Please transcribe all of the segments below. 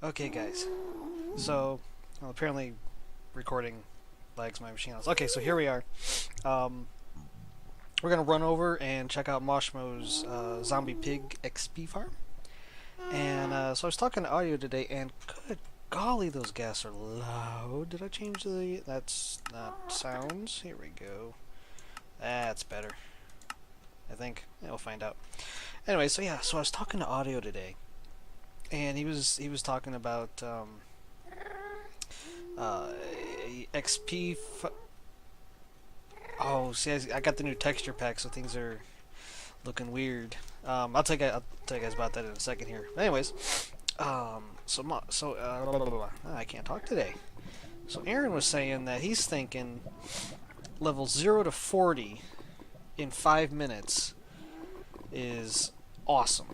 Okay, guys. So, well, apparently, recording lags my machine. Okay, so here we are. Um, we're gonna run over and check out Moshmo's zombie pig XP farm. And so I was talking to audio today, and good golly, those gas are loud. Did I change the? That's not sounds. Here we go. That's better. I think. Yeah, we'll find out. Anyway, so yeah, so I was talking to audio today, and he was talking about uh, XP. Oh, see, I got the new texture pack, so things are looking weird. I'll tell you guys about that in a second here. Anyways, I can't talk today. So Aaron was saying that he's thinking level 0 to 40 in 5 minutes is awesome.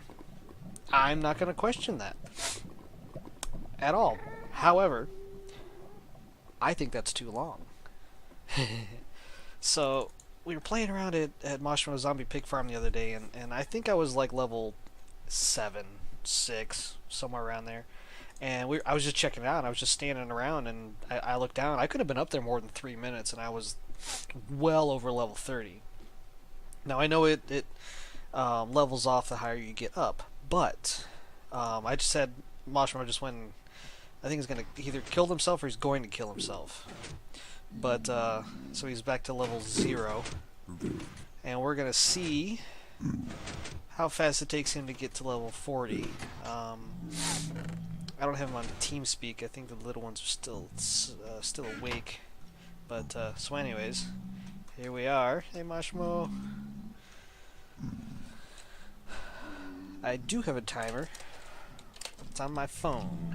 I'm not going to question that at all. However, I think that's too long. So we were playing around at Moshmo Zombie Pig Farm the other day, and I think I was like level 7, 6, somewhere around there. And I was just checking it out, and I was just standing around, and I looked down. I could have been up there more than 3 minutes, and I was well over level 30. Now, I know it levels off the higher you get up, but I just said Moshmo just went and I think he's going to either kill himself or he's going to kill himself. But, so he's back to level 0. And we're going to see how fast it takes him to get to level 40. I don't have him on TeamSpeak. I think the little ones are still awake. But, so anyways, here we are. Hey, Moshmo. I do have a timer. It's on my phone.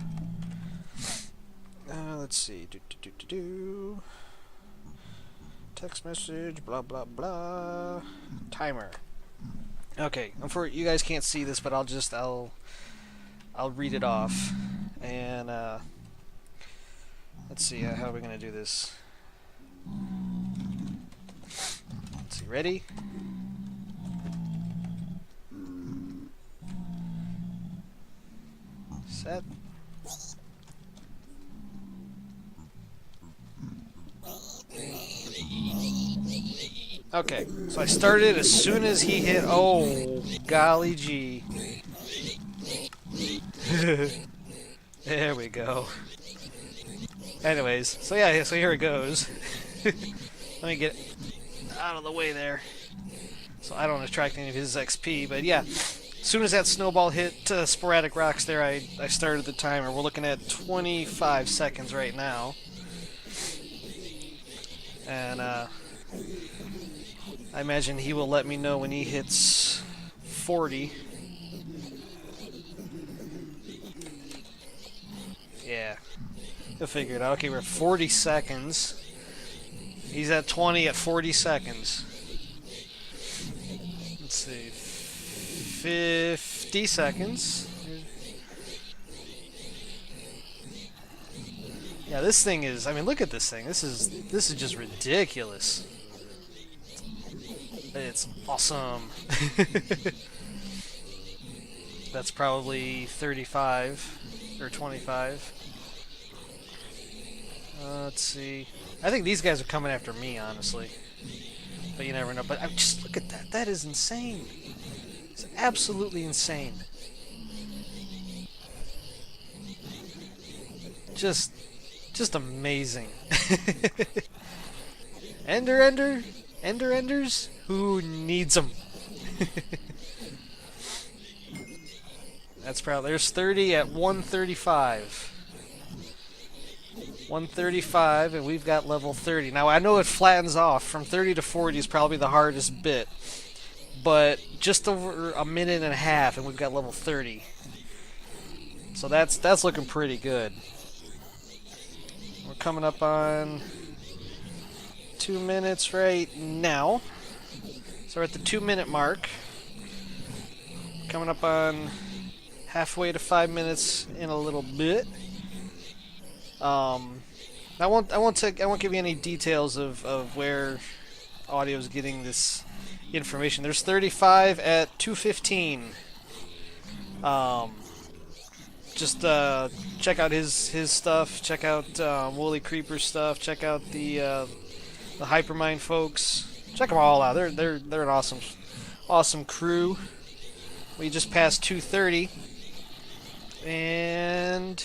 Let's see. Text message, blah blah blah. Timer. Okay, you guys can't see this, but I'll read it off. And let's see, how are we gonna do this? Let's see, ready? Set. Okay, so I started as soon as he hit. Oh, golly gee. There we go. Anyways, so yeah, so here it goes. Let me get out of the way there, so I don't attract any of his XP. But yeah, as soon as that snowball hit sporadic rocks there, I started the timer. We're looking at 25 seconds right now, and I imagine he will let me know when he hits 40. Yeah, he'll figure it out. Okay, we're at 40 seconds. He's at 20 at 40 seconds. Let's see, 50 seconds. Yeah, this thing is, I mean, look at this thing. This is just ridiculous. It's awesome. That's probably 35 or 25. Let's see. I think these guys are coming after me, honestly. But you never know. But just look at that. That is insane. It's absolutely insane. Just amazing. Enders? Who needs them? That's probably, there's 30 at 135. 135, and we've got level 30. Now, I know it flattens off. From 30 to 40 is probably the hardest bit. But just over a minute and a half, and we've got level 30. So that's looking pretty good. We're coming up on 2 minutes right now. So we're at the 2-minute mark. Coming up on halfway to 5 minutes in a little bit. I won't give you any details of where audio is getting this information. There's 35 at 2:15. Just check out his stuff. Check out Wooly Creeper's stuff. Check out the Hypermind folks. Check them all out. They're an awesome crew. We just passed 2:30, and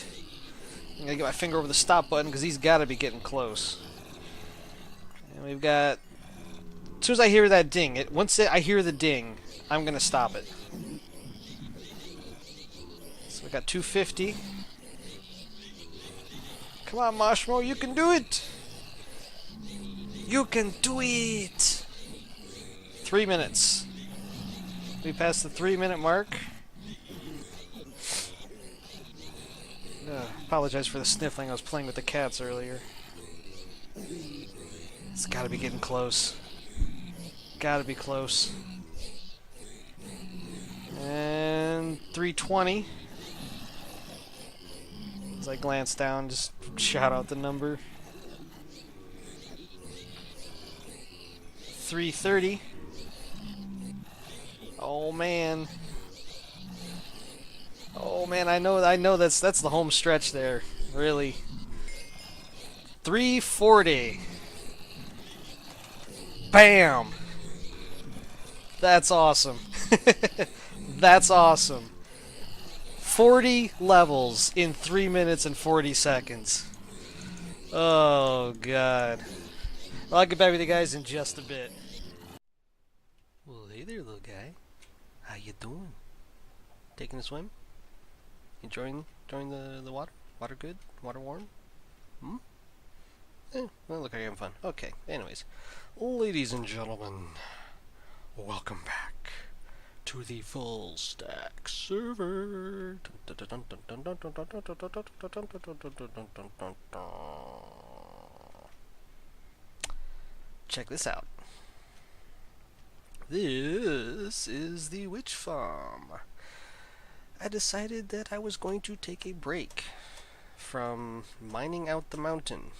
I'm gonna get my finger over the stop button because he's got to be getting close. And we've got. As soon as I hear that ding, I hear the ding, I'm gonna stop it. So we got 250. Come on, Marshmallow, you can do it. You can do it. 3 minutes. We passed the 3-minute mark. Apologize for the sniffling. I was playing with the cats earlier. It's gotta be getting close. Gotta be close. And 320. As I glance down, just shout out the number. 330. Oh man. Oh man, I know that's the home stretch there. Really. 340. Bam. That's awesome. That's awesome. 40 levels in 3 minutes and 40 seconds. Oh god. Well, I'll get back with you guys in just a bit. Well, hey there, little guy. How you doing? Taking a swim? Enjoying the water? Water good? Water warm? Hmm? Well, look like you're having fun. Okay, anyways. Ladies and gentlemen, welcome back to the FullStack server. Check this out. This is the witch farm. I decided that I was going to take a break from mining out the mountain.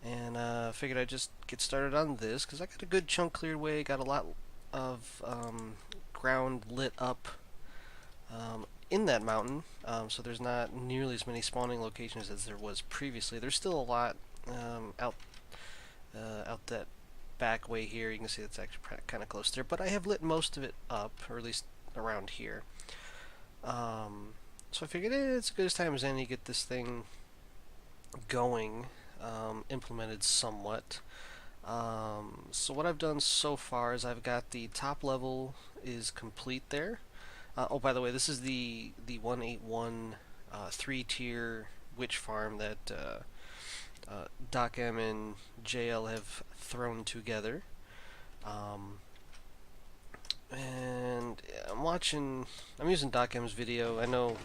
And figured I'd just get started on this, because I got a good chunk cleared away, got a lot of ground lit up in that mountain, so there's not nearly as many spawning locations as there was previously. There's still a lot out that back way here. You can see it's actually kind of close there, but I have lit most of it up, or at least around here. So I figured it's as good as time as any to get this thing going. Implemented somewhat. So what I've done so far is I've got the top level is complete there. Oh, by the way, this is the 181 3-tier witch farm that Doc M and JL have thrown together. And I'm using Doc M's video. I know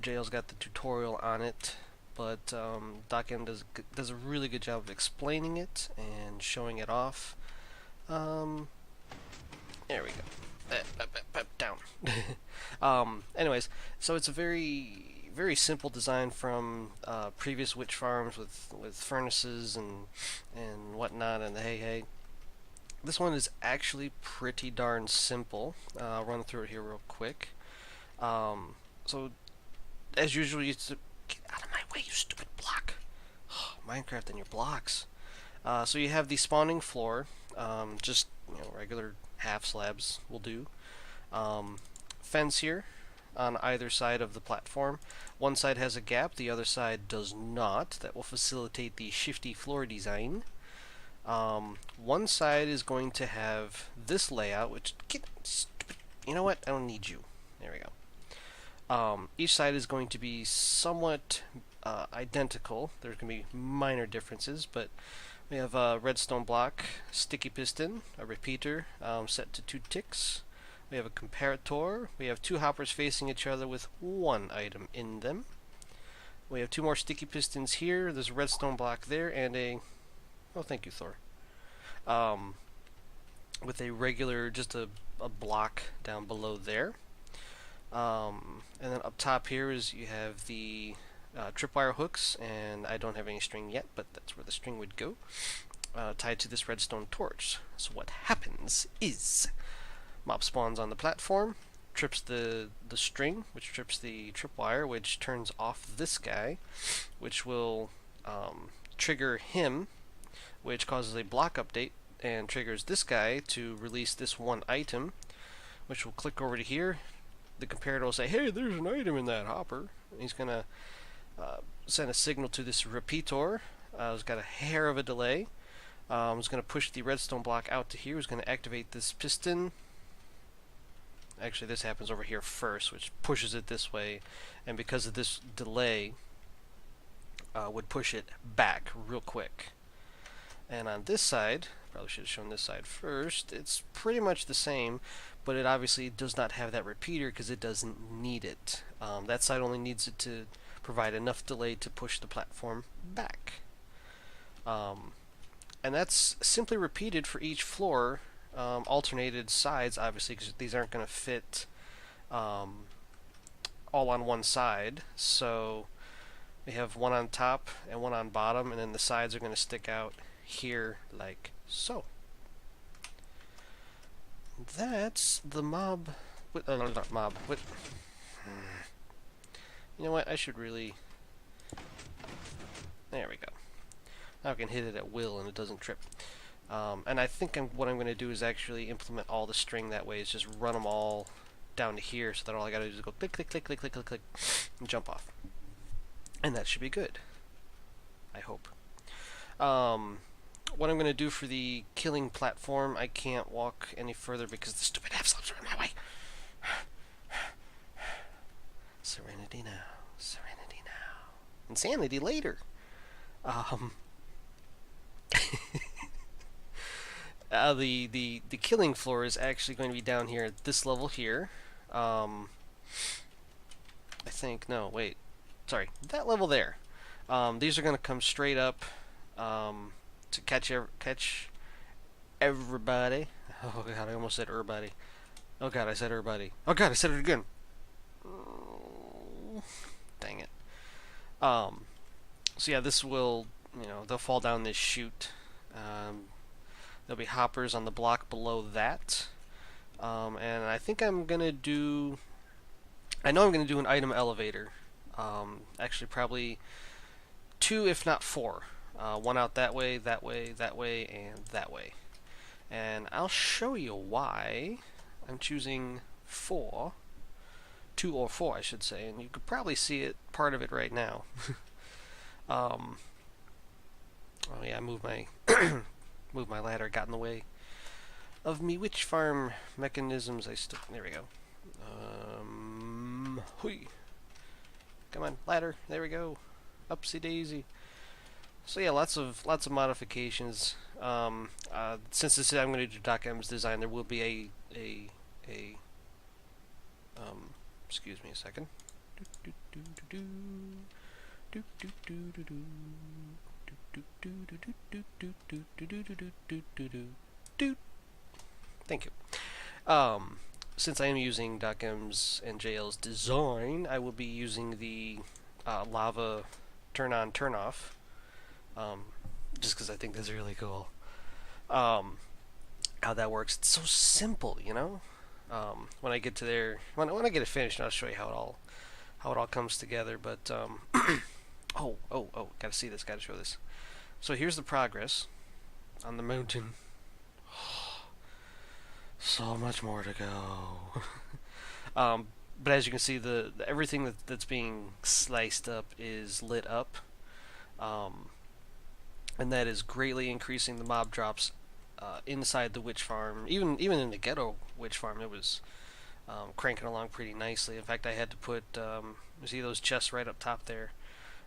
JL's got the tutorial on it, but Doc M does a really good job of explaining it and showing it off. There we go. Down. Anyways, so it's a very simple design from previous witch farms with furnaces and whatnot and the hey. This one is actually pretty darn simple. I'll run through it here real quick. So, as usual, get out of my way, you stupid block. Minecraft and your blocks. So you have the spawning floor, just regular half slabs will do. Fence here on either side of the platform. One side has a gap, the other side does not. That will facilitate the shifty floor design. One side is going to have this layout, which you know what? I don't need you. There we go. Each side is going to be somewhat identical. There's going to be minor differences, but we have a redstone block, sticky piston, a repeater set to 2 ticks. We have a comparator. We have 2 hoppers facing each other with 1 item in them. We have 2 more sticky pistons here. There's a redstone block there and a... Oh, thank you, Thor. With a regular, just a block down below there. And then up top here is you have the tripwire hooks, and I don't have any string yet, but that's where the string would go, tied to this redstone torch. So what happens is mob spawns on the platform, trips the string, which trips the tripwire, which turns off this guy, which will trigger him, which causes a block update and triggers this guy to release this one item, which will click over to here. The comparator will say, hey, there's an item in that hopper. And he's going to send a signal to this repeater. It's got a hair of a delay. It's going to push the redstone block out to here. It's going to activate this piston. Actually, this happens over here first, which pushes it this way. And because of this delay, would push it back real quick. And on this side, probably should have shown this side first, it's pretty much the same, but it obviously does not have that repeater because it doesn't need it. That side only needs it to provide enough delay to push the platform back. And that's simply repeated for each floor, alternated sides, obviously, because these aren't going to fit all on one side. So we have one on top and one on bottom, and then the sides are going to stick out here like so. That's the mob. Not mob. You know what? I should really. There we go. Now I can hit it at will and it doesn't trip. And I think what I'm going to do is actually implement all the string that way. Is just run them all down to here, so that all I got to do is go click, click, click, click, click, click, click, and jump off. And that should be good. I hope. What I'm going to do for the killing platform, I can't walk any further because the stupid F-slabs are in my way. Serenity now. Serenity now. Insanity later. The killing floor is actually going to be down here at this level here. I think, no, wait. Sorry, that level there. These are going to come straight up to catch everybody. Oh god, I almost said everybody. Oh god, I said everybody. Oh god, I said it again. Oh, dang it. So yeah, this will, they'll fall down this chute. There'll be hoppers on the block below that. And I think I'm gonna do. I know I'm gonna do an item elevator. Actually, probably 2, if not 4. One out that way, that way, that way, and that way. And I'll show you why I'm choosing 4. 2 or 4, I should say. And you could probably see it, part of it right now. Oh yeah, move my ladder, got in the way of me witch farm mechanisms. There we go. Hui. Come on, ladder. There we go. Upsy daisy. So yeah, lots of modifications. Since this is, I'm going to do DocM's design, there will be excuse me a second. Thank you. Since I am using DocM's and JL's design, I will be using the lava turn on, turn off. Just because I think that's really cool. How that works. It's so simple, when I get to there, when I get it finished, I'll show you how it all comes together. But oh, gotta see this, gotta show this. So here's the progress on the mountain. So much more to go. But as you can see, the everything that's being sliced up is lit up, and that is greatly increasing the mob drops inside the witch farm. Even in the ghetto witch farm, it was cranking along pretty nicely. In fact, I had to put you see those chests right up top there,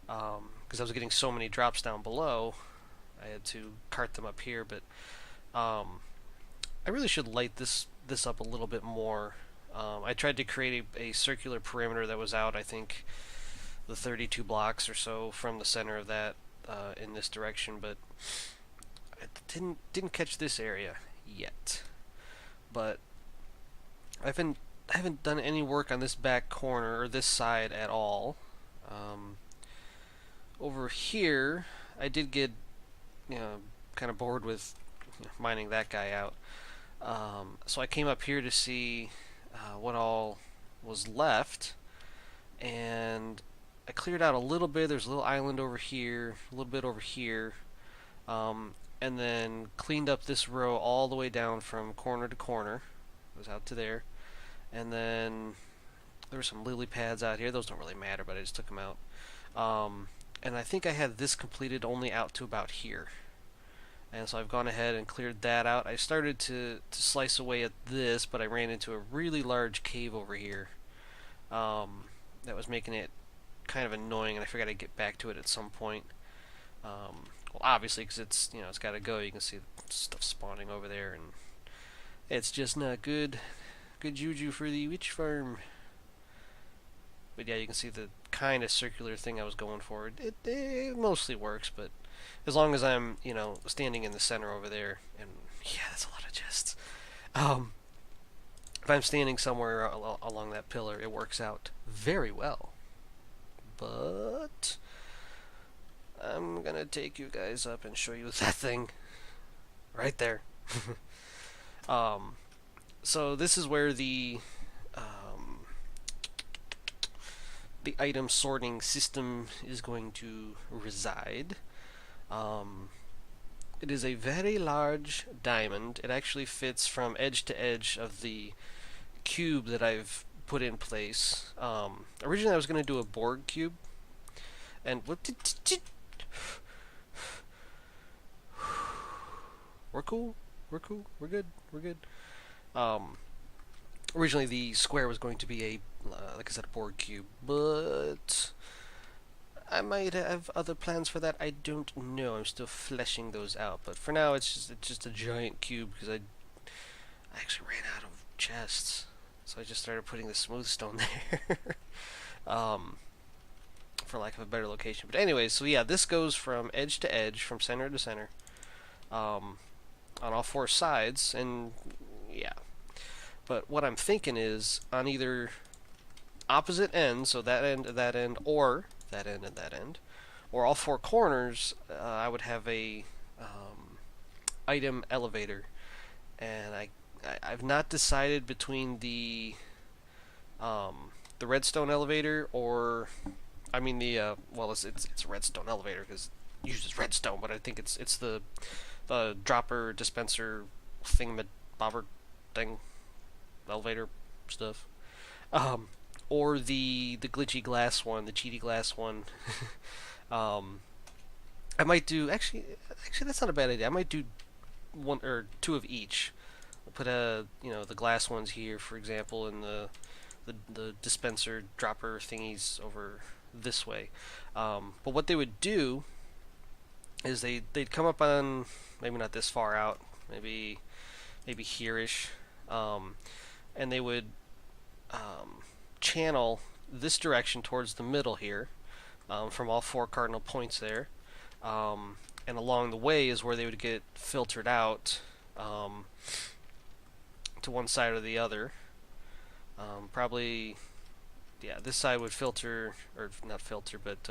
because I was getting so many drops down below. I had to cart them up here, but I really should light this up a little bit more. I tried to create a circular perimeter that was out, I think, the 32 blocks or so from the center of that in this direction, but I didn't catch this area yet. But I haven't done any work on this back corner or this side at all. Over here, I did get kind of bored with mining that guy out. So I came up here to see what all was left, and I cleared out a little bit. There's a little island over here, a little bit over here, and then cleaned up this row all the way down from corner to corner. It was out to there, and then there were some lily pads out here. Those don't really matter, but I just took them out. And I think I had this completed only out to about here. And so I've gone ahead and cleared that out. I started to slice away at this, but I ran into a really large cave over here. That was making it kind of annoying, and I figured I'd get back to it at some point. Well, obviously, because it's got to go. You can see stuff spawning over there, and it's just not good juju for the witch farm. But yeah, you can see the kind of circular thing I was going for. It mostly works, but as long as I'm, standing in the center over there, and yeah, that's a lot of chests. If I'm standing somewhere along that pillar, it works out very well. But I'm gonna take you guys up and show you that thing right there. So this is where the item sorting system is going to reside. It is a very large diamond. It actually fits from edge to edge of the cube that I've put in place. Originally I was going to do a Borg cube, and we're cool. We're good. Originally the square was going to be a, like I said, a Borg cube, but I might have other plans for that. I don't know. I'm still fleshing those out. But for now, it's just a giant cube because I actually ran out of chests, so I just started putting the smooth stone there, for lack of a better location. But anyway, so yeah, this goes from edge to edge, from center to center, on all four sides, and yeah. But what I'm thinking is on either opposite ends, so that end, or that end and that end, or all four corners, I would have a item elevator, and I've not decided between the redstone elevator, or I mean the well, it's a redstone elevator because it uses redstone, but I think it's the dropper dispenser thingamabobber thing elevator stuff. Or the glitchy glass one, the cheaty glass one. I might do actually that's not a bad idea. I might do one or two of each. I'll put the glass ones here, for example, and the dispenser dropper thingies over this way. But what they would do is they'd come up on, maybe not this far out, maybe here-ish, and they would channel this direction towards the middle here, from all four cardinal points there, and along the way is where they would get filtered out, to one side or the other. Probably, yeah, this side would filter, or not filter, but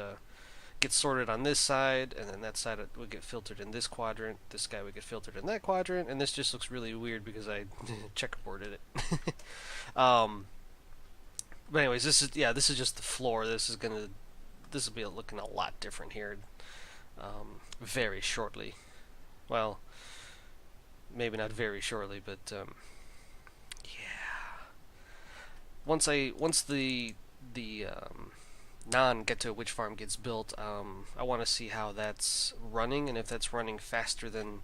get sorted on this side, and then that side would get filtered in this quadrant. This guy would get filtered in that quadrant, and this just looks really weird because I checkerboarded it. But anyways, this is just the floor. This will be looking a lot different here, very shortly. Well, maybe not very shortly, but yeah. Once the non-Ghetto Witch Farm gets built, I want to see how that's running, and if that's running faster than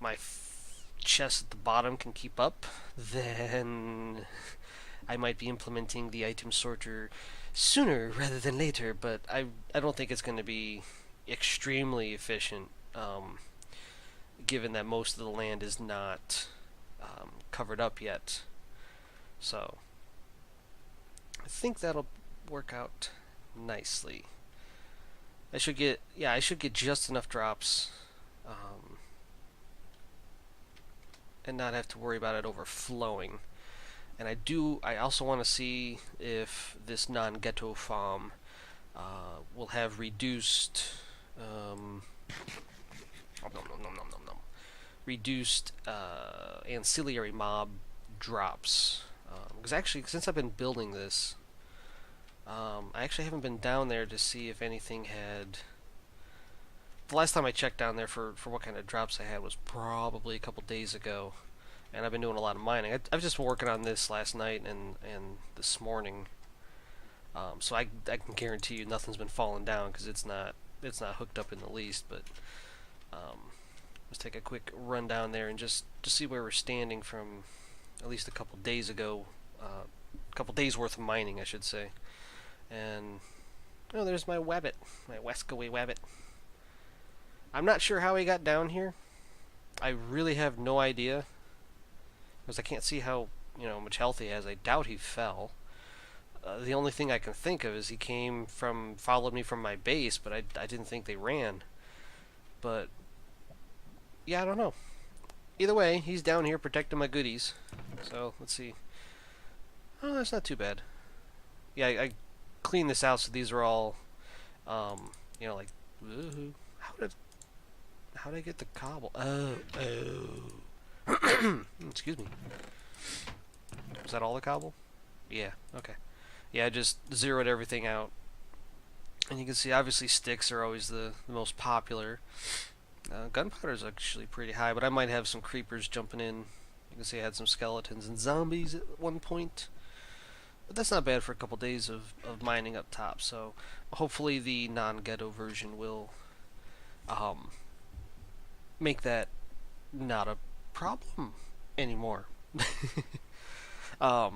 my chest at the bottom can keep up, then I might be implementing the item sorter sooner rather than later, but I don't think it's going to be extremely efficient, given that most of the land is not covered up yet. So I think that'll work out nicely. I should get just enough drops, and not have to worry about it overflowing. And I also want to see if this non-ghetto farm will have reduced reduced ancillary mob drops. Because actually, since I've been building this, I actually haven't been down there to see if anything had. The last time I checked down there for what kind of drops I had was probably a couple days ago, and I've been doing a lot of mining. I was just working on this last night and this morning, so I can guarantee you nothing's been falling down because it's not hooked up in the least. But let's take a quick run down there and just see where we're standing from at least a couple days ago, a couple days worth of mining, I should say. And oh, there's my wabbit, my Wescaway wabbit. I'm not sure how he got down here. I really have no idea because I can't see how much health he has. I doubt he fell. The only thing I can think of is he followed me from my base, but I didn't think they ran. But yeah, I don't know. Either way, he's down here protecting my goodies. So let's see. Oh, that's not too bad. Yeah, I cleaned this out, so these are all, like, woohoo. How did I get the cobble? Oh. Excuse me. Was that all the cobble? Yeah, okay. Yeah, I just zeroed everything out. And you can see, obviously, sticks are always the most popular. Gunpowder is actually pretty high, but I might have some creepers jumping in. You can see I had some skeletons and zombies at one point. But that's not bad for a couple days of mining up top, so hopefully the non-ghetto version will make that not a problem anymore. Yeah,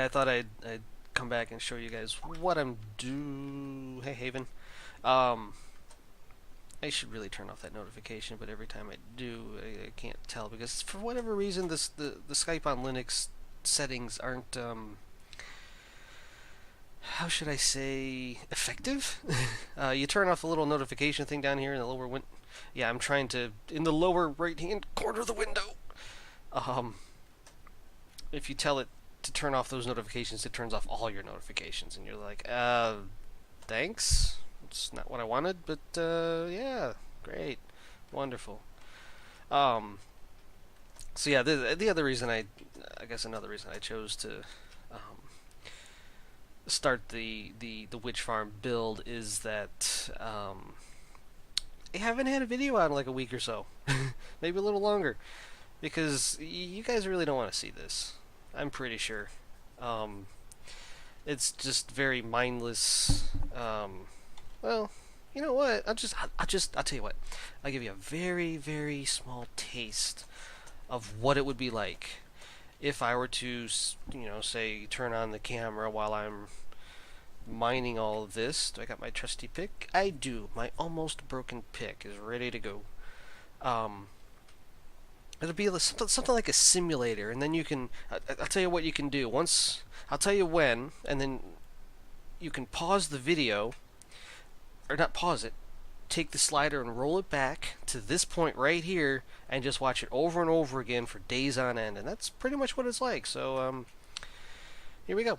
I thought I'd come back and show you guys what I'm doing. Hey, Haven. I should really turn off that notification, but every time I do, I can't tell because for whatever reason, the Skype on Linux settings aren't how should I say effective. You turn off the little notification thing down here in the lower win. Yeah, I'm trying to in the lower right-hand corner of the window. If you tell it to turn off those notifications, it turns off all your notifications, and you're like, thanks. It's not what I wanted, but yeah, great, wonderful. So yeah, the other reason I guess another reason I chose to start the witch farm build is that I haven't had a video out in like a week or so, maybe a little longer, because you guys really don't want to see this. I'm pretty sure. It's just very mindless. Well, you know what? I'll tell you what. I'll give you a very, very small taste of what it would be like if I were to, say, turn on the camera while I'm mining all of this. Do I got my trusty pick? I do. My almost broken pick is ready to go. It'll be something like a simulator, and then you can. I'll tell you what you can do. Once I'll tell you when, and then you can pause the video, or not pause it. Take the slider and roll it back to this point right here, and just watch it over and over again for days on end. And that's pretty much what it's like. So here we go.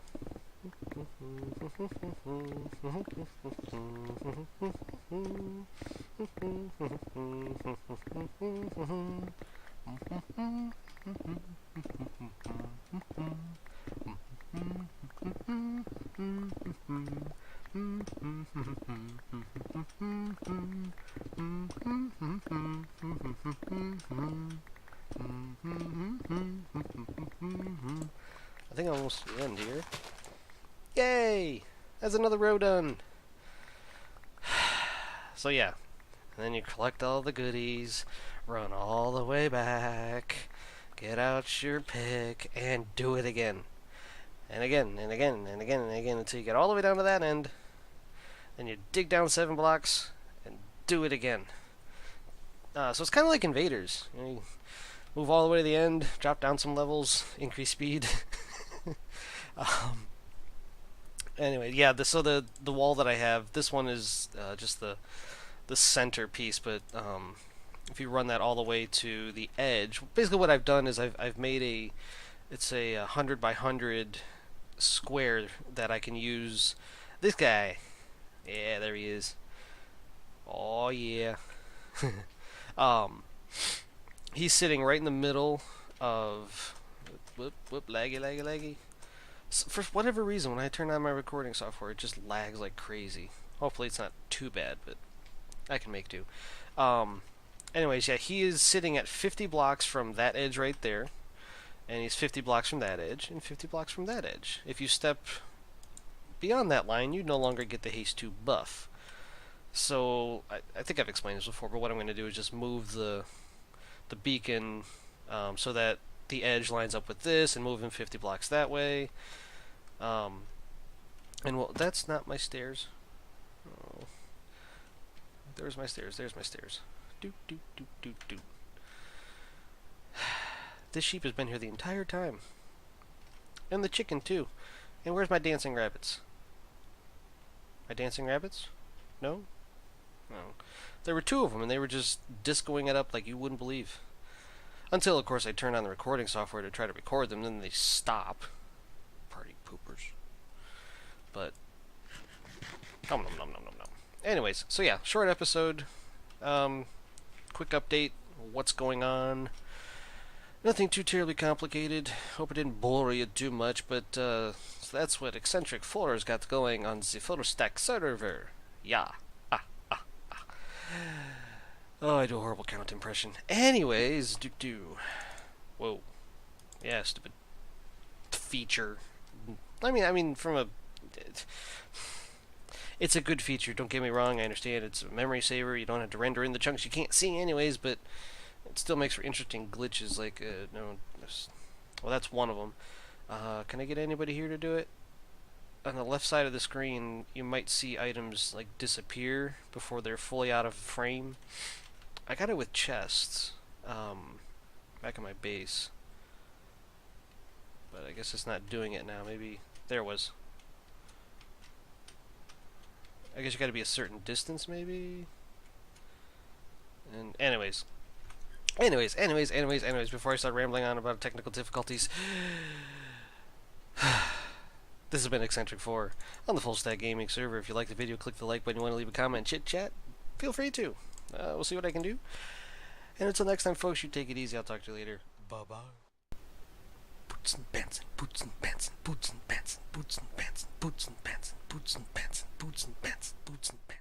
I think I'm almost to the end here. Yay! That's another row done. So yeah, and then you collect all the goodies, run all the way back, get out your pick, and do it again. And again, and again, and again, and again, until you get all the way down to that end. Then you dig down 7 blocks, and do it again. So it's kind of like Invaders. You move all the way to the end, drop down some levels, increase speed. Anyway, yeah. So the wall that I have, this one is just the center piece, but if you run that all the way to the edge, basically what I've done is I've made it's a 100 by 100 square that I can use. This guy, yeah, there he is. Oh yeah. He's sitting right in the middle of whoop laggy. For whatever reason, when I turn on my recording software, it just lags like crazy. Hopefully, it's not too bad, but I can make do. Anyways, yeah, he is sitting at 50 blocks from that edge right there, and he's 50 blocks from that edge, and 50 blocks from that edge. If you step beyond that line, you no longer get the haste 2 buff. So, I think I've explained this before, but what I'm going to do is just move the beacon so that the edge lines up with this, and move him 50 blocks that way. And well, that's not my stairs. Oh. There's my stairs. There's my stairs. Doot, doot, doot, doot, doot. This sheep has been here the entire time. And the chicken, too. And where's my dancing rabbits? My dancing rabbits? No? No. There were 2 of them, and they were just discoing it up like you wouldn't believe. Until, of course, I turn on the recording software to try to record them, then they stop. Party poopers. But, nom nom nom nom nom nom. Anyways, so yeah, short episode. Quick update. What's going on? Nothing too terribly complicated. Hope it didn't bore you too much, but so that's what Eccentric 4's got going on the FullStack server. Yeah. Oh, I do a horrible count impression. Anyways, Whoa. Yeah, stupid feature. I mean, from a... It's a good feature, don't get me wrong, I understand it's a memory saver, you don't have to render in the chunks you can't see anyways, but it still makes for interesting glitches, like, no... Well, that's one of them. Can I get anybody here to do it? On the left side of the screen, you might see items, like, disappear before they're fully out of frame. I got it with chests, back in my base. But I guess it's not doing it now. Maybe there it was. I guess you got to be a certain distance, maybe. And anyways, before I start rambling on about technical difficulties, this has been Eccentric 4 on the FullStack Gaming server. If you like the video, click the like button. You want to leave a comment, chit chat, feel free to. We'll see what I can do. And until next time, folks, you take it easy. I'll talk to you later. Bye-bye. Boots and pants and boots and pants and boots and pants and boots and pants and boots and pants and boots and pants and boots and pants and boots and pants.